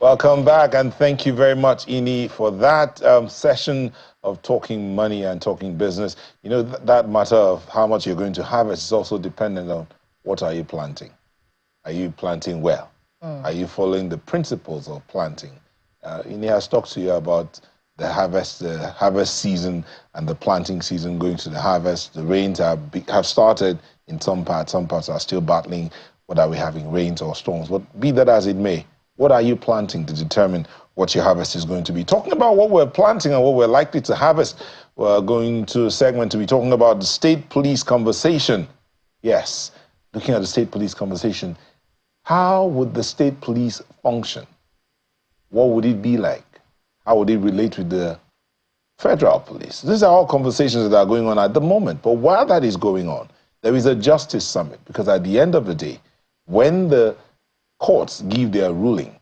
Welcome back, and thank you very much, Ini, for that session of talking money and talking business. You know, that matter of how much you're going to harvest is also dependent on what are you planting. Are you planting well? Are you following the principles of planting? Ini has talked to you about the harvest season and the planting season going to the harvest. The rains have started in some parts. Some parts are still battling whether we're having rains or storms. But be that as it may, what are you planting to determine what your harvest is going to be? Talking about what we're planting and what we're likely to harvest, we're going to a segment to be talking about the state police conversation. Yes, looking at the state police conversation. How would the state police function? What would it be like? How would it relate with the federal police? These are all conversations that are going on at the moment. But while that is going on, there is a justice summit, because at the end of the day, when the courts give their ruling,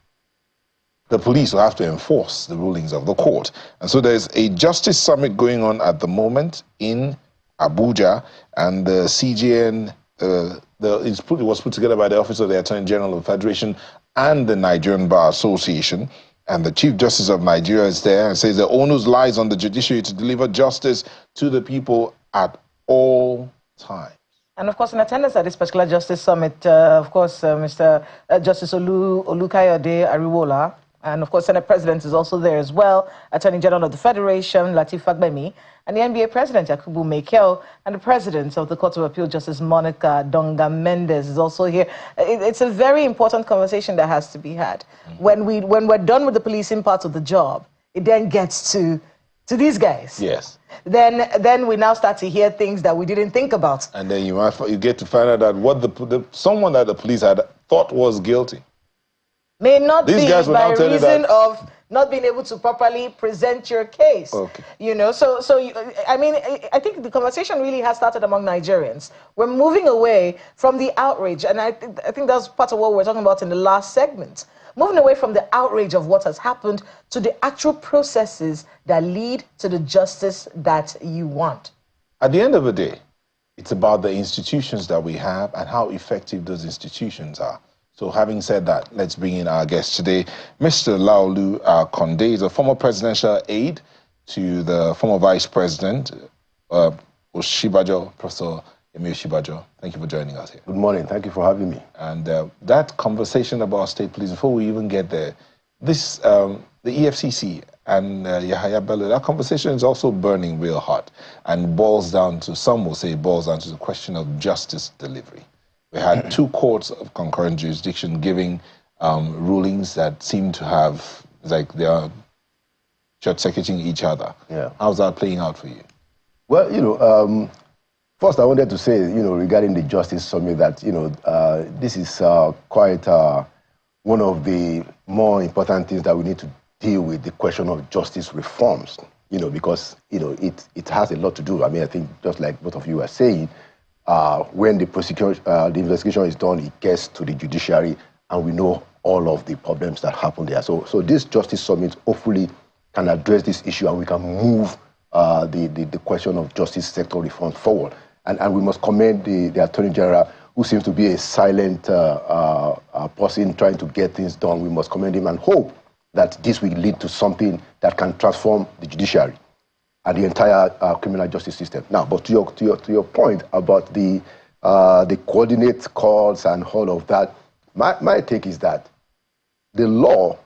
the police will have to enforce the rulings of the court. And so there's a justice summit going on at the moment in Abuja, and the CJN, it was put together by the Office of the Attorney General of the Federation and the Nigerian Bar Association. And the Chief Justice of Nigeria is there and says the onus lies on the judiciary to deliver justice to the people at all times. And of course, in attendance at this particular Justice Summit, of course, Mr. Justice Olukayode Ariwola, and of course, Senate President is also there as well, Attorney General of the Federation, Lateef Fagbemi, and the NBA President, Yakubu Maikel, and the President of the Court of Appeal, Justice Monica Donga Mendes, is also here. It's a very important conversation that has to be had. When we're done with the policing part of the job, it then gets to these guys. Yes. Then we now start to hear things that we didn't think about. And then you get to find out that what someone that the police had thought was guilty may not These be guys will by now tell you reason that of not being able to properly present your case. Okay. You know, I mean, I think the conversation really has started among Nigerians. We're moving away from the outrage, and I think that's part of what we were talking about in the last segment. Moving away from the outrage of what has happened to the actual processes that lead to the justice that you want. At the end of the day, it's about the institutions that we have and how effective those institutions are. So having said that, let's bring in our guest today. Mr. Laolu Konde is a former presidential aide to the former vice president, Oshibajo, Professor Emi Oshibajo. Thank you for joining us here. Good morning. Thank you for having me. And that conversation about state police, before we even get there, this the EFCC and Yahaya Bello, that conversation is also burning real hot and boils down to, some will say it boils down to the question of justice delivery. We had two courts of concurrent jurisdiction giving rulings that seem to have, like they are short-circuiting each other. Yeah. How's that playing out for you? Well, you know, first I wanted to say, you know, regarding the Justice Summit that, you know, this is quite one of the more important things that we need to deal with, the question of justice reforms, you know, because, you know, it has a lot to do. I mean, I think just like both of you are saying, when the investigation is done, it gets to the judiciary, and we know all of the problems that happen there. So this Justice Summit hopefully can address this issue, and we can move the question of justice sector reform forward. And we must commend the Attorney General, who seems to be a silent person trying to get things done. We must commend him and hope that this will lead to something that can transform the judiciary and the entire criminal justice system. Now, but to your point about the coordinate calls and all of that, my take is that the law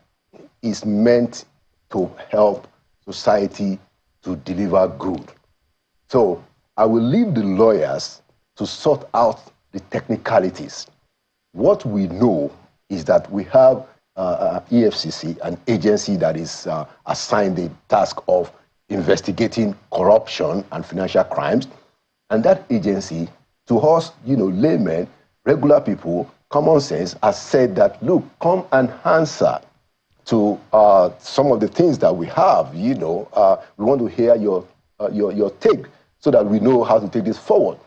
is meant to help society to deliver good. So I will leave the lawyers to sort out the technicalities. What we know is that we have EFCC, an agency that is assigned the task of investigating corruption and financial crimes. And that agency, to us, you know, laymen, regular people, common sense, has said that, look, come and answer to some of the things that we have, you know. We want to hear your take so that we know how to take this forward.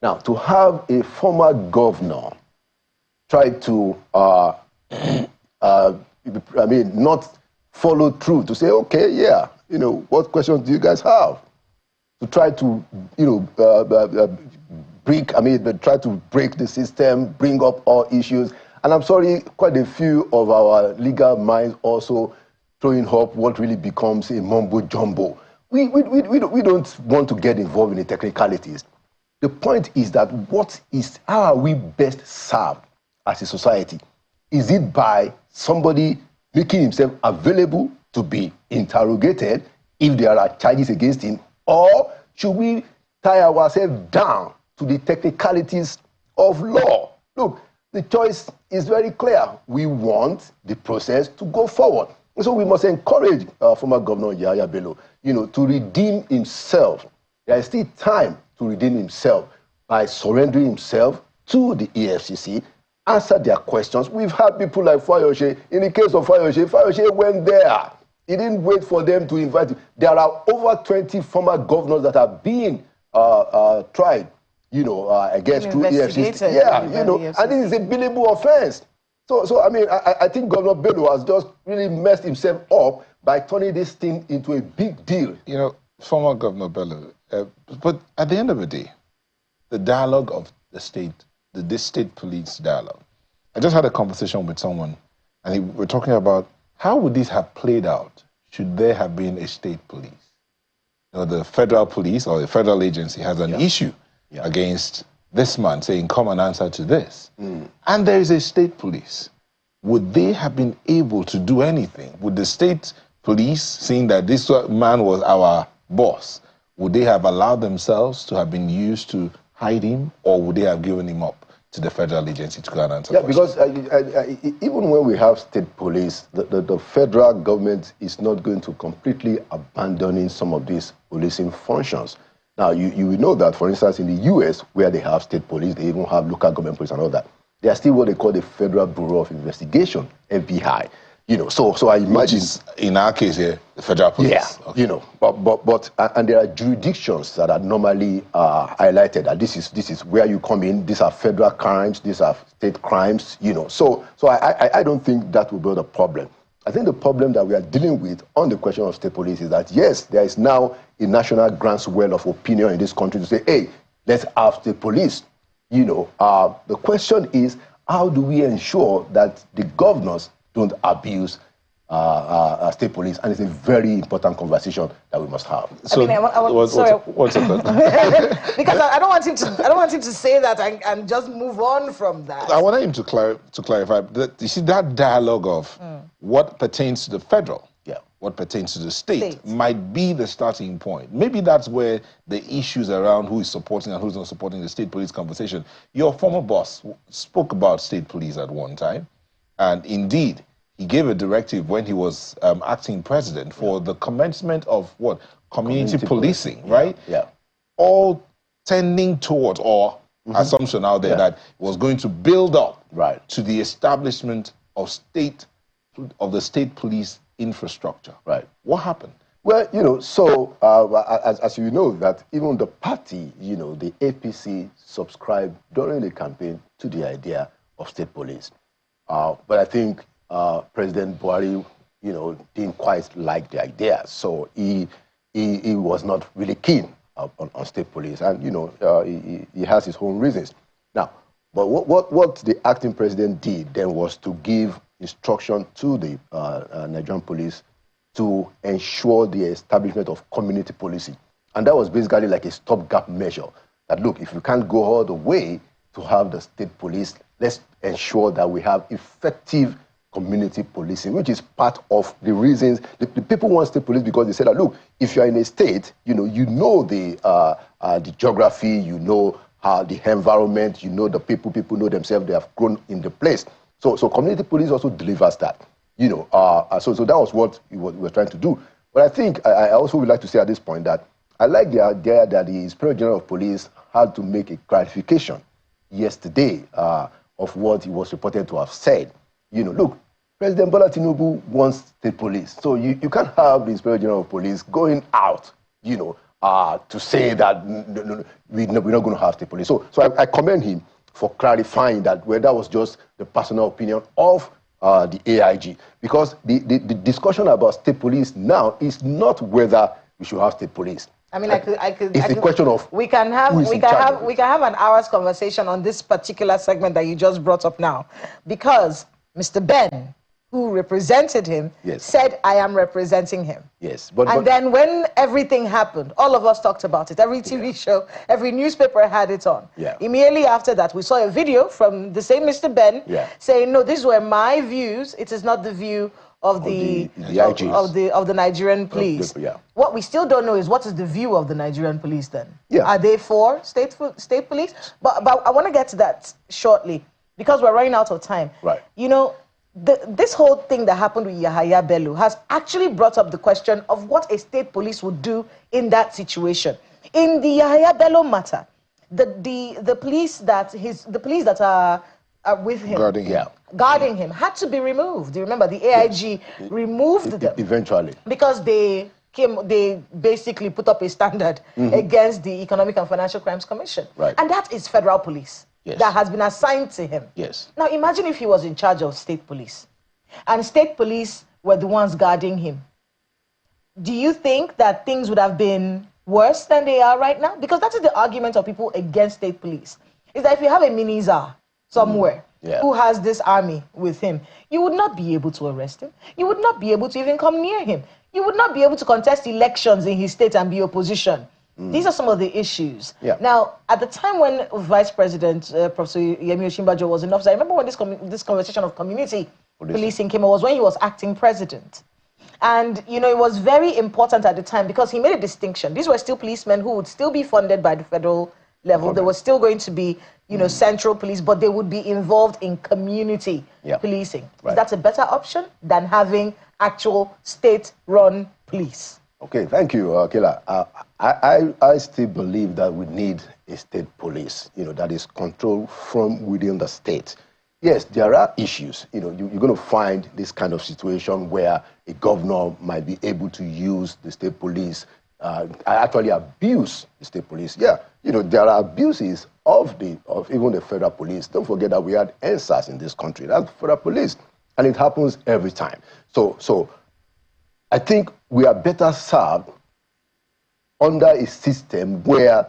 Now, to have a former governor try to, not follow through to say, okay, yeah, you know, what questions do you guys have? To try to, you know, try to break the system, bring up all issues, And I'm sorry, quite a few of our legal minds also throwing up what really becomes a mumbo jumbo. We don't want to get involved in the technicalities. The point is that how are we best served as a society? Is it by somebody making himself available to be interrogated if there are charges against him? Or should we tie ourselves down to the technicalities of law? Look, the choice is very clear. We want the process to go forward. And so we must encourage former Governor Yahaya Bello, to redeem himself. There is still time to redeem himself by surrendering himself to the EFCC, answer their questions. We've had people like Fayose. In the case of Fayose went there. He didn't wait for them to invite him. There are over 20 former governors that are being tried, against through EFCC. Yeah, and it is a billable offense. So I mean, I think Governor Bello has just really messed himself up by turning this thing into a big deal. Former Governor Bello, but at the end of the day, the dialogue of the state, this state police dialogue. I just had a conversation with someone, and we're talking about how would this have played out should there have been a state police? The federal police or the federal agency has an issue against this man saying, come and answer to this. And there is a state police. Would they have been able to do anything? Would the state police, seeing that this man was our boss, would they have allowed themselves to have been used to hide him, or would they have given him up to the federal agency to go and answer questions? Because even when we have state police, the federal government is not going to completely abandoning some of these policing functions. Now, you will know that, for instance, in the U.S., where they have state police, they even have local government police and all that, they are still what they call the Federal Bureau of Investigation, FBI. So I imagine in our case here, the federal police. Yeah, okay. But there are jurisdictions that are normally highlighted that this is where you come in. These are federal crimes. These are state crimes. So I don't think that will be the problem. I think the problem that we are dealing with on the question of state police is that yes, there is now a national groundswell of opinion in this country to say, hey, let's have state police. The question is, how do we ensure that the governors don't abuse state police? And it's a very important conversation that we must have. So, what's it? Because I don't want him to say that and just move on from that. I want him to clarify that. You see, that dialogue of what pertains to the federal, what pertains to the state might be the starting point. Maybe that's where the issues around who is supporting and who's not supporting the state police conversation. Your former boss spoke about state police at one time, and indeed, he gave a directive when he was acting president for the commencement of what? Community policing, right? Yeah. All tending towards, or assumption out there that it was going to build up to the establishment of the state police infrastructure. Right. What happened? Well, as you know, that even the party, the APC subscribed during the campaign to the idea of state police. But I think President Buhari, didn't quite like the idea, so he was not really keen on state police, and he has his own reasons. Now, but what the acting president did then was to give instruction to the Nigerian police to ensure the establishment of community policing, and that was basically like a stopgap measure. That look, if you can't go all the way to have the state police, let's ensure that we have effective community policing, which is part of the reasons the people want state police, because they say that, look, if you're in a state, the geography, how the environment, the people know themselves, they have grown in the place. So community police also delivers that, so that was what we were trying to do. But I think I also would like to say at this point that I like the idea that the Inspector General of Police had to make a clarification yesterday of what he was reported to have said. Look, President Bola Tinubu wants state police. So you can't have the Inspector General of Police going out, to say that we're not going to have state police. So I commend him for clarifying that that was just the personal opinion of the AIG. Because the discussion about state police now is not whether we should have state police. I mean, I could. It's a question of we can have an hour's conversation on this particular segment that you just brought up now, because Mr. Ben, who represented him, said, "I am representing him." Yes, and then when everything happened, all of us talked about it. Every TV show, every newspaper had it on. Immediately after that, we saw a video from the same Mr. Ben saying, "No, these were my views. It is not the view of the Nigerian police." What we still don't know is what is the view of the Nigerian police then? Are they for state police? But I want to get to that shortly because we're running out of time. Right. You know, this whole thing that happened with Yahaya Bello has actually brought up the question of what a state police would do in that situation. In the Yahaya Bello matter, the police that are with him, guarding him, had to be removed. You remember the AIG removed them eventually because they basically put up a standard against the Economic and Financial Crimes Commission, and that is federal police. That has been assigned to him. Now imagine if he was in charge of state police and state police were the ones guarding him. Do you think that things would have been worse than they are right now? Because that is the argument of people against state police. Is that if you have a mini czar somewhere who has this army with him, you would not be able to arrest him. You would not be able to even come near him. You would not be able to contest elections in his state and be opposition. These are some of the issues. Now, at the time when Vice President Professor Yemi Osinbajo was in office, I remember when this conversation of community policing came, it was when he was acting president. And, you know, it was very important at the time because he made a distinction. These were still policemen who would still be funded by the federal level. There was still going to be, you know, central police, but they would be involved in community policing. That's a better option than having actual state-run police. Okay, thank you, Kela. I still believe that we need a state police, you know, that is controlled from within the state. Yes, there are issues. You know, you're going to find this kind of situation where a governor might be able to use the state police, actually abuse the state police. Yeah, you know, there are abuses of even the federal police. Don't forget that we had NSAS in this country. That's federal police, and it happens every time. So I think we are better served under a system where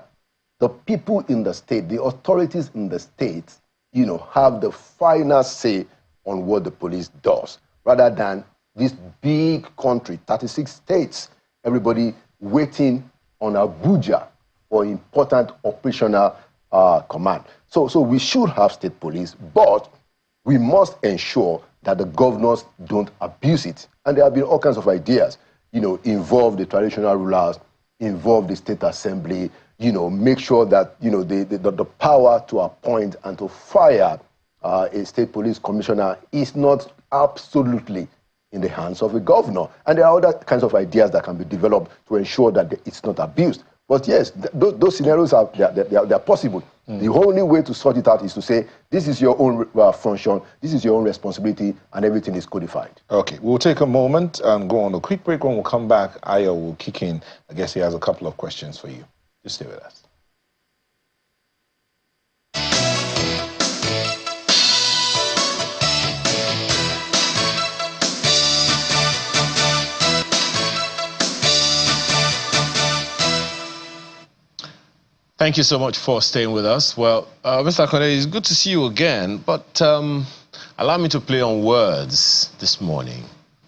the people in the state, the authorities in the state, you know, have the final say on what the police does, rather than this big country, 36 states, everybody waiting on Abuja for important operational command. So we should have state police, but we must ensure that the governors don't abuse it. And there have been all kinds of ideas, you know, involve the traditional rulers, involve the state assembly, you know, make sure that, you know, the power to appoint and to fire a state police commissioner is not absolutely in the hands of a governor. And there are other kinds of ideas that can be developed to ensure that it's not abused. But yes, those scenarios they're possible. The only way to sort it out is to say, this is your own function, this is your own responsibility, and everything is codified. Okay, we'll take a moment and go on a quick break. When we'll come back, Aya will kick in. I guess he has a couple of questions for you. Just stay with us. Thank you so much for staying with us. Well, Mr. Akode, it's good to see you again, but allow me to play on words this morning.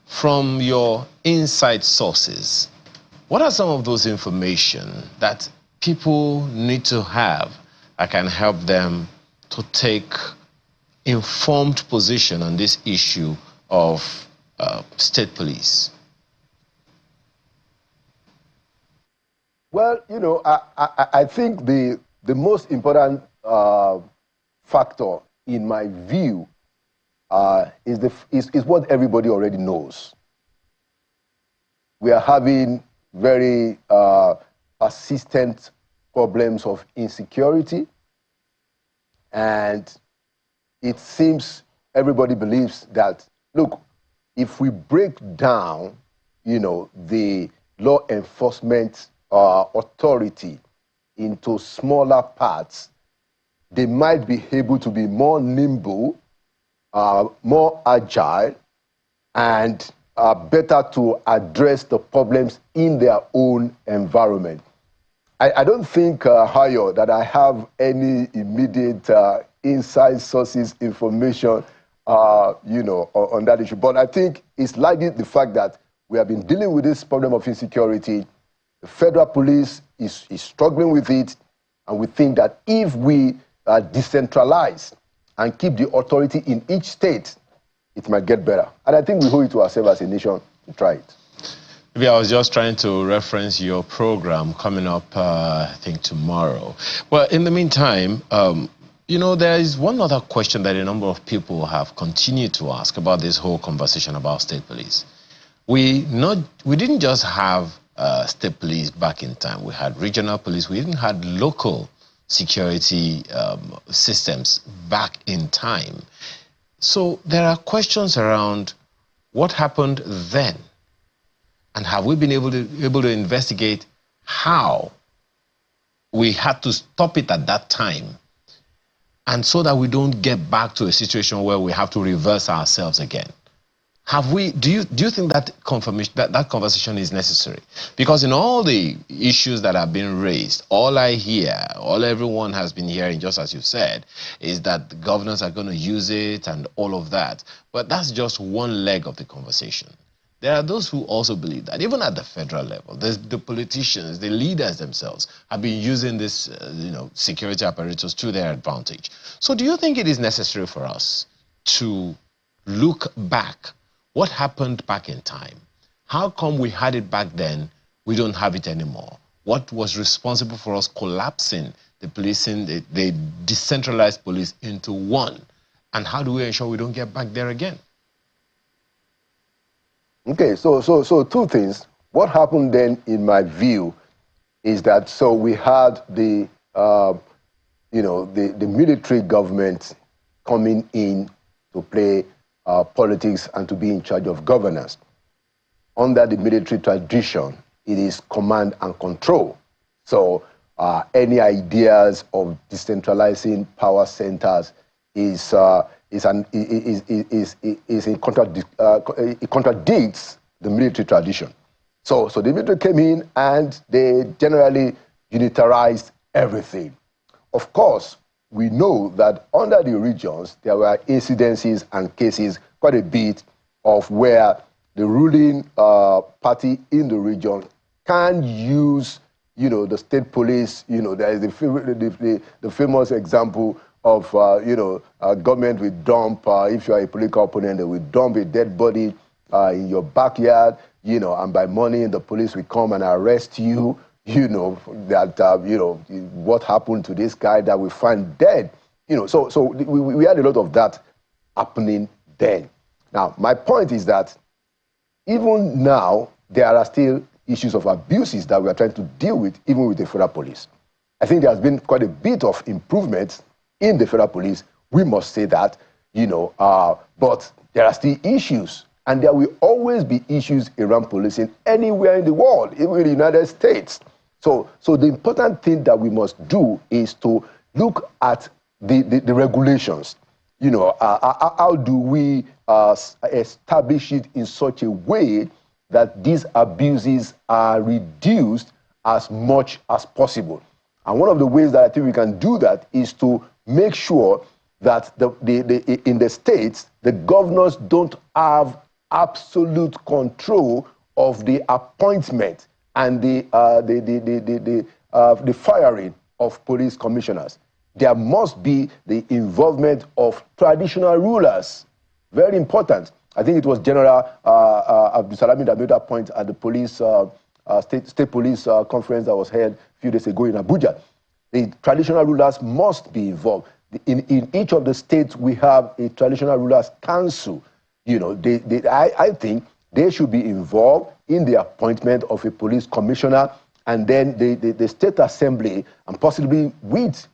From your inside sources, what are some of those information that people need to have that can help them to take informed position on this issue of state police? Well, you know, I think the most important factor, in my view, is what everybody already knows. We are having very persistent problems of insecurity, and it seems everybody believes that, look, if we break down, you know, the law enforcement authority into smaller parts, they might be able to be more nimble, more agile, and better to address the problems in their own environment. I don't think, Hayo, that I have any immediate inside sources information, on that issue. But I think it's likely the fact that we have been dealing with this problem of insecurity. The federal police is struggling with it, and we think that if we decentralize and keep the authority in each state, it might get better. And I think we owe it to ourselves as a nation to try it. Maybe I was just trying to reference your program coming up, I think, tomorrow. Well, in the meantime, there is one other question that a number of people have continued to ask about this whole conversation about state police. We didn't just have state police back in time. We had regional police. We even had local security systems back in time. So there are questions around what happened then, and have we been able to investigate how we had to stop it at that time, and so that we don't get back to a situation where we have to reverse ourselves again. Have we? Do you think that that conversation is necessary? Because in all the issues that have been raised, all I hear, all everyone has been hearing, just as you said, is that the governors are going to use it and all of that. But that's just one leg of the conversation. There are those who also believe that even at the federal level, the politicians, the leaders themselves have been using this, security apparatus to their advantage. So do you think it is necessary for us to look back? What happened back in time? How come we had it back then, we don't have it anymore? What was responsible for us collapsing the policing, the decentralized police into one? And how do we ensure we don't get back there again? Okay, so two things. What happened then, in my view, is that we had the military government coming in to play politics and to be in charge of governance. Under the military tradition, it is command and control. So any ideas of decentralizing power centers it contradicts the military tradition. So the military came in and they generally unitarized everything. Of course, we know that under the regions, there were incidences and cases, quite a bit, of where the ruling party in the region can use, the state police. There is the famous example of, government will dump, if you are a political opponent, they will dump a dead body in your backyard, and by morning the police will come and arrest you. What happened to this guy that we find dead? So we had a lot of that happening then. Now, my point is that even now, there are still issues of abuses that we are trying to deal with, even with the federal police. I think there has been quite a bit of improvement in the federal police. We must say that, but there are still issues. And there will always be issues around policing anywhere in the world, even in the United States. So the important thing that we must do is to look at the regulations. How do we establish it in such a way that these abuses are reduced as much as possible? And one of the ways that I think we can do that is to make sure that in the states, the governors don't have absolute control of the appointment and the firing of police commissioners. There must be the involvement of traditional rulers. Very important. I think it was General Abdulsalami that made that point at the police state police conference that was held a few days ago in Abuja. The traditional rulers must be involved. In each of the states, we have a traditional rulers council. I think they should be involved in the appointment of a police commissioner, and then the state assembly, and possibly with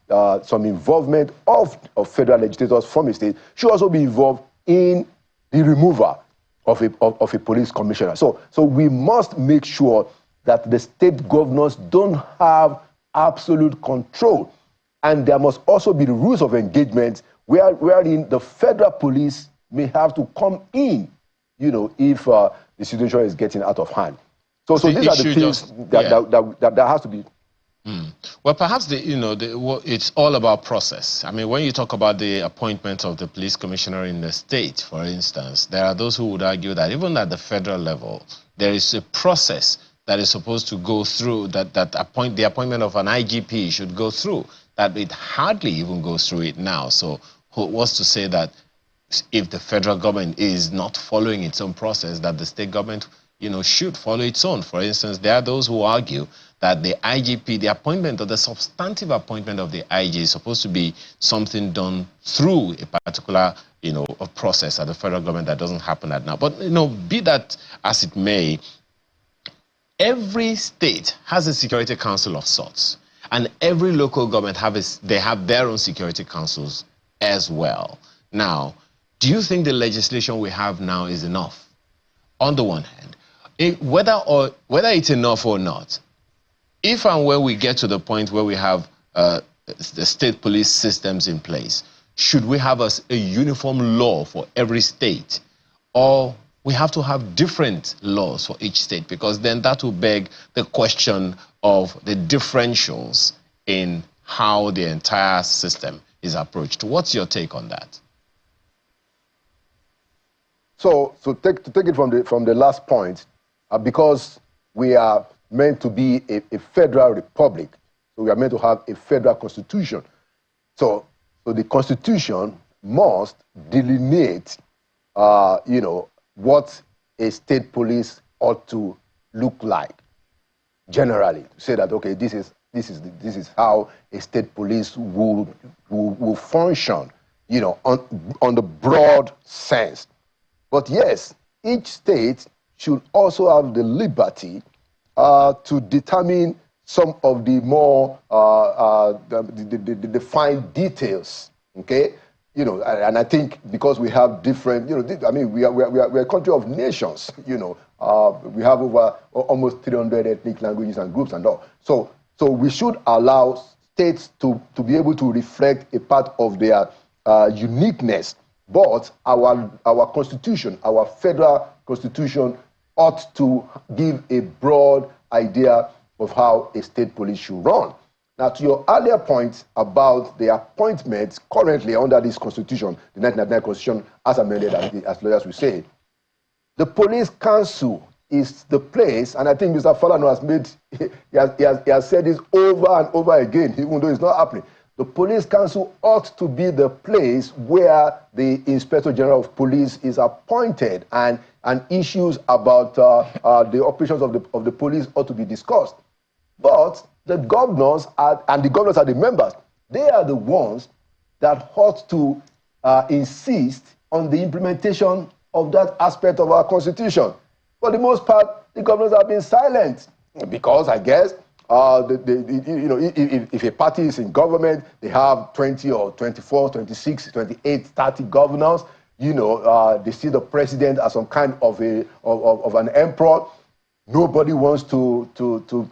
some involvement of federal legislators from the state, should also be involved in the removal of a police commissioner. So we must make sure that the state governors don't have absolute control. And there must also be the rules of engagement wherein the federal police may have to come in, if the situation is getting out of hand. So these are the things that has to be. Well, perhaps it's all about process. I mean, when you talk about the appointment of the police commissioner in the state, for instance, there are those who would argue that even at the federal level, there is a process that is supposed to go through, the appointment of an IGP should go through, that it hardly even goes through it now. So what's to say that if the federal government is not following its own process, that the state government, should follow its own? For instance, there are those who argue that the IGP, the appointment or the substantive appointment of the IG is supposed to be something done through a particular, a process at the federal government that doesn't happen at now. But, be that as it may, every state has a security council of sorts, and every local government they have their own security councils as well. Now, do you think the legislation we have now is enough? On the one hand, whether it's enough or not, if and when we get to the point where we have the state police systems in place, should we have a uniform law for every state, or we have to have different laws for each state? Because then that will beg the question of the differentials in how the entire system is approached. What's your take on that? So to take it from the last point, because we are meant to be a federal republic, so we are meant to have a federal constitution. So the constitution must delineate, what a state police ought to look like. Generally, to say that okay, this is how a state police will function, on the broad sense. But yes, each state should also have the liberty to determine some of the more the fine details. Okay, and I think because we have different, I mean, we are a country of nations. We have over almost 300 ethnic languages and groups and all. So we should allow states to be able to reflect a part of their uniqueness. But our constitution, our federal constitution, ought to give a broad idea of how a state police should run. Now, to your earlier point about the appointments currently under this constitution, the 1999 constitution, as amended, as lawyers will say, the police council is the place, and I think Mr. Falano has made, he has said this over and over again, even though it's not happening. The police council ought to be the place where the Inspector General of Police is appointed, and issues about the operations of the police ought to be discussed. But the governors and the governors are the members. They are the ones that ought to insist on the implementation of that aspect of our constitution. For the most part, the governors have been silent because, I guess, if a party is in government, they have 20 or 24, 26, 28, 30 governors. They see the president as some kind of an emperor. Nobody wants to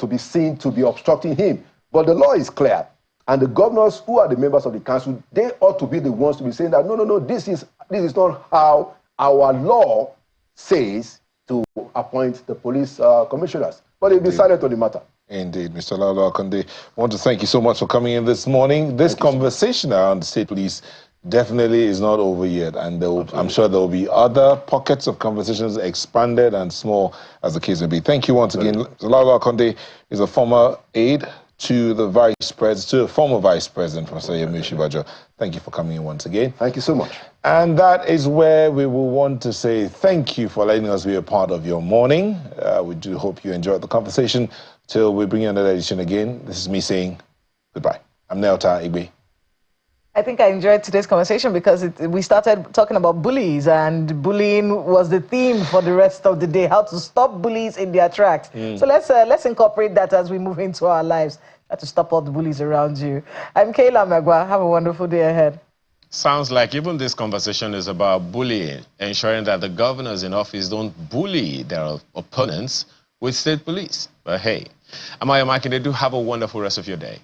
be seen to be obstructing him. But the law is clear. And the governors who are the members of the council, they ought to be the ones to be saying that, no, this is not how our law says to appoint the police commissioners. But they'll be silent on the matter. Indeed, Mr. Lalo Akonde, I want to thank you so much for coming in this morning. This conversation around the state police definitely is not over yet, and I'm sure there will be other pockets of conversations, expanded and small, as the case may be. Thank you once again. Mr. Lalo Akonde is a former aide to the former vice president, Professor Yemi Osinbajo. Thank you for coming in once again. Thank you so much. And that is where we will want to say thank you for letting us be a part of your morning. We do hope you enjoyed the conversation. Till we bring you another edition again, this is me saying goodbye. I'm Nelta Igbe. I think I enjoyed today's conversation because we started talking about bullies, and bullying was the theme for the rest of the day, how to stop bullies in their tracks. So let's incorporate that as we move into our lives, how to stop all the bullies around you. I'm Kayla Magwa. Have a wonderful day ahead. Sounds like even this conversation is about bullying, ensuring that the governors in office don't bully their opponents with state police. But hey, I'm Yahaya. Do have a wonderful rest of your day.